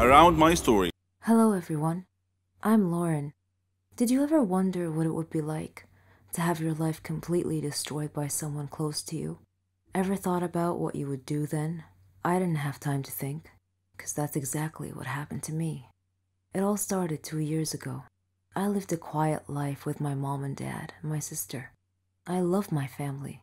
around my story. Hello everyone, I'm Lauren. Did you ever wonder what it would be like to have your life completely destroyed by someone close to you? Ever thought about what you would do then? I didn't have time to think, because that's exactly what happened to me. It all started 2 years ago. I lived a quiet life with my mom and dad and my sister. I loved my family.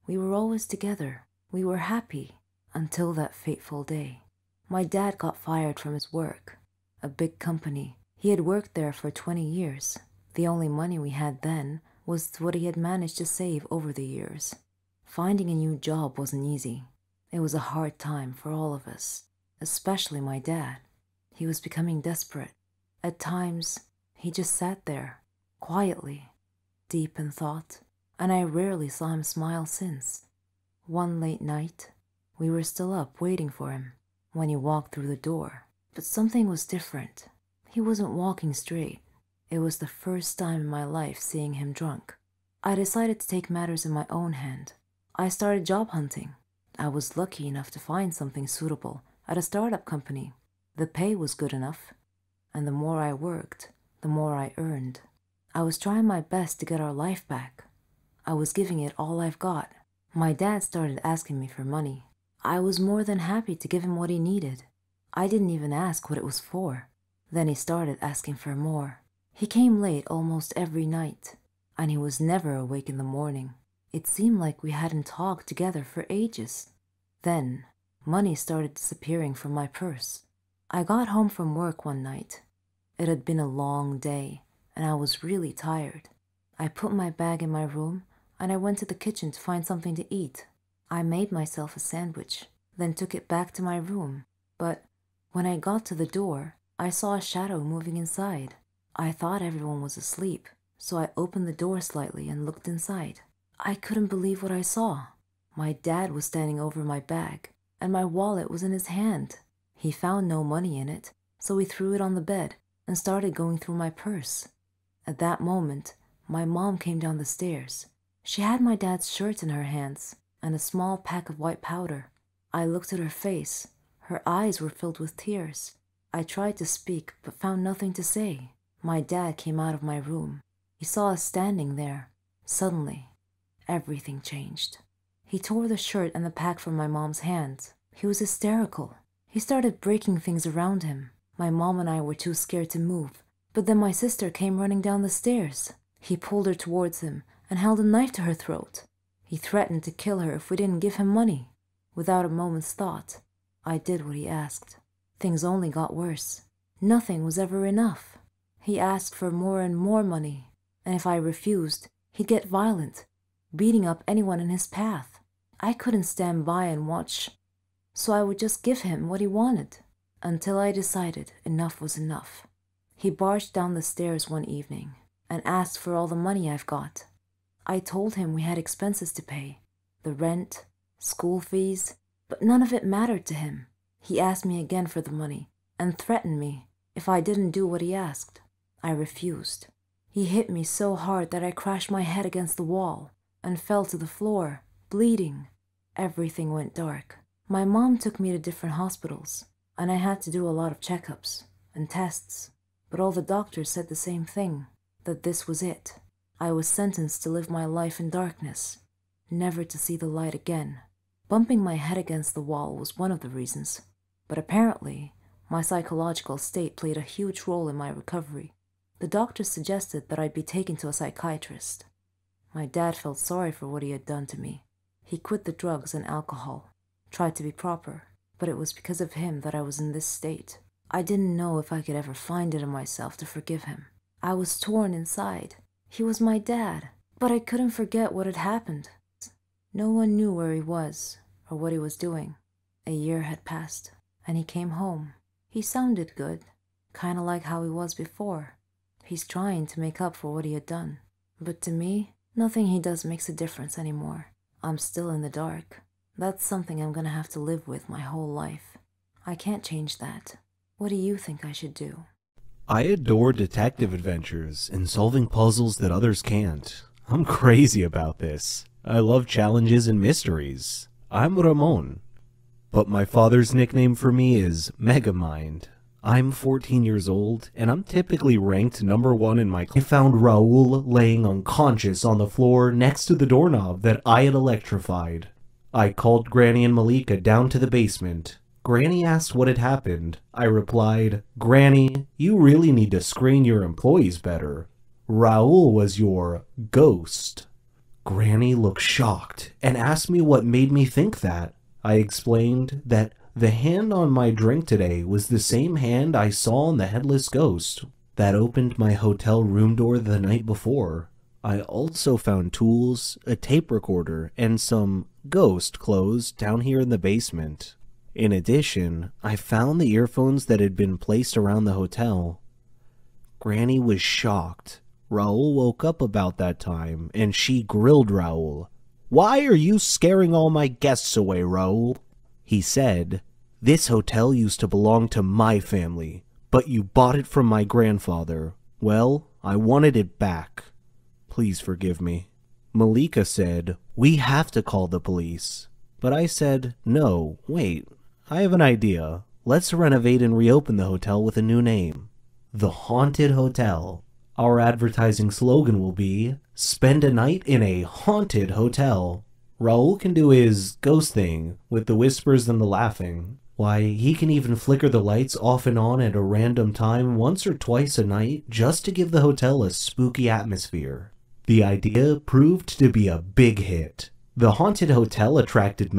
We were always together. We were happy until that fateful day. My dad got fired from his work, a big company. He had worked there for 20 years. The only money we had then was what he had managed to save over the years. Finding a new job wasn't easy. It was a hard time for all of us, especially my dad. He was becoming desperate. At times, he just sat there, quietly, deep in thought, and I rarely saw him smile since. One late night, we were still up waiting for him when he walked through the door. But something was different. He wasn't walking straight. It was the first time in my life seeing him drunk. I decided to take matters in my own hand. I started job hunting. I was lucky enough to find something suitable at a startup company. The pay was good enough, and the more I worked, the more I earned. I was trying my best to get our life back. I was giving it all I've got. My dad started asking me for money. I was more than happy to give him what he needed. I didn't even ask what it was for. Then he started asking for more. He came late almost every night, and he was never awake in the morning. It seemed like we hadn't talked together for ages. Then, money started disappearing from my purse. I got home from work one night. It had been a long day, and I was really tired. I put my bag in my room, and I went to the kitchen to find something to eat. I made myself a sandwich, then took it back to my room. But when I got to the door, I saw a shadow moving inside. I thought everyone was asleep, so I opened the door slightly and looked inside. I couldn't believe what I saw. My dad was standing over my bag, and my wallet was in his hand. He found no money in it, so he threw it on the bed and started going through my purse. At that moment, my mom came down the stairs. She had my dad's shirt in her hands and a small pack of white powder. I looked at her face. Her eyes were filled with tears. I tried to speak, but found nothing to say. My dad came out of my room. He saw us standing there. Suddenly, everything changed. He tore the shirt and the pack from my mom's hands. He was hysterical. He started breaking things around him. My mom and I were too scared to move, but then my sister came running down the stairs. He pulled her towards him and held a knife to her throat. He threatened to kill her if we didn't give him money. Without a moment's thought, I did what he asked. Things only got worse. Nothing was ever enough. He asked for more and more money, and if I refused, he'd get violent, beating up anyone in his path. I couldn't stand by and watch, so I would just give him what he wanted, until I decided enough was enough. He barged down the stairs one evening and asked for all the money I've got. I told him we had expenses to pay, the rent, school fees, but none of it mattered to him. He asked me again for the money and threatened me if I didn't do what he asked. I refused. He hit me so hard that I crashed my head against the wall and fell to the floor, bleeding. Everything went dark. My mom took me to different hospitals, and I had to do a lot of checkups and tests, but all the doctors said the same thing, that this was it. I was sentenced to live my life in darkness, never to see the light again. Bumping my head against the wall was one of the reasons, but apparently my psychological state played a huge role in my recovery. The doctors suggested that I'd be taken to a psychiatrist. My dad felt sorry for what he had done to me. He quit the drugs and alcohol, tried to be proper, but it was because of him that I was in this state. I didn't know if I could ever find it in myself to forgive him. I was torn inside. He was my dad, but I couldn't forget what had happened. No one knew where he was or what he was doing. A year had passed, and he came home. He sounded good, kind of like how he was before. He's trying to make up for what he had done. But to me, nothing he does makes a difference anymore. I'm still in the dark. That's something I'm gonna have to live with my whole life. I can't change that. What do you think I should do? I adore detective adventures and solving puzzles that others can't. I'm crazy about this. I love challenges and mysteries. I'm Ramon. But my father's nickname for me is Megamind. I'm 14 years old, and I'm typically ranked number 1 in my class. I found Raul laying unconscious on the floor next to the doorknob that I had electrified. I called Granny and Malika down to the basement. Granny asked what had happened. I replied, "Granny, you really need to screen your employees better. Raul was your ghost." Granny looked shocked and asked me what made me think that. I explained that the hand on my drink today was the same hand I saw on the headless ghost that opened my hotel room door the night before. I also found tools, a tape recorder, and some ghost clothes down here in the basement. In addition, I found the earphones that had been placed around the hotel. Granny was shocked. Raul woke up about that time, and she grilled Raul. "Why are you scaring all my guests away, Raul?" He said, "This hotel used to belong to my family, but you bought it from my grandfather. Well, I wanted it back. Please forgive me." Malika said, "We have to call the police." But I said, "No, wait, I have an idea. Let's renovate and reopen the hotel with a new name. The Haunted Hotel. Our advertising slogan will be, spend a night in a haunted hotel. Raul can do his ghost thing with the whispers and the laughing. Why, he can even flicker the lights off and on at a random time once or twice a night just to give the hotel a spooky atmosphere." The idea proved to be a big hit. The Haunted Hotel attracted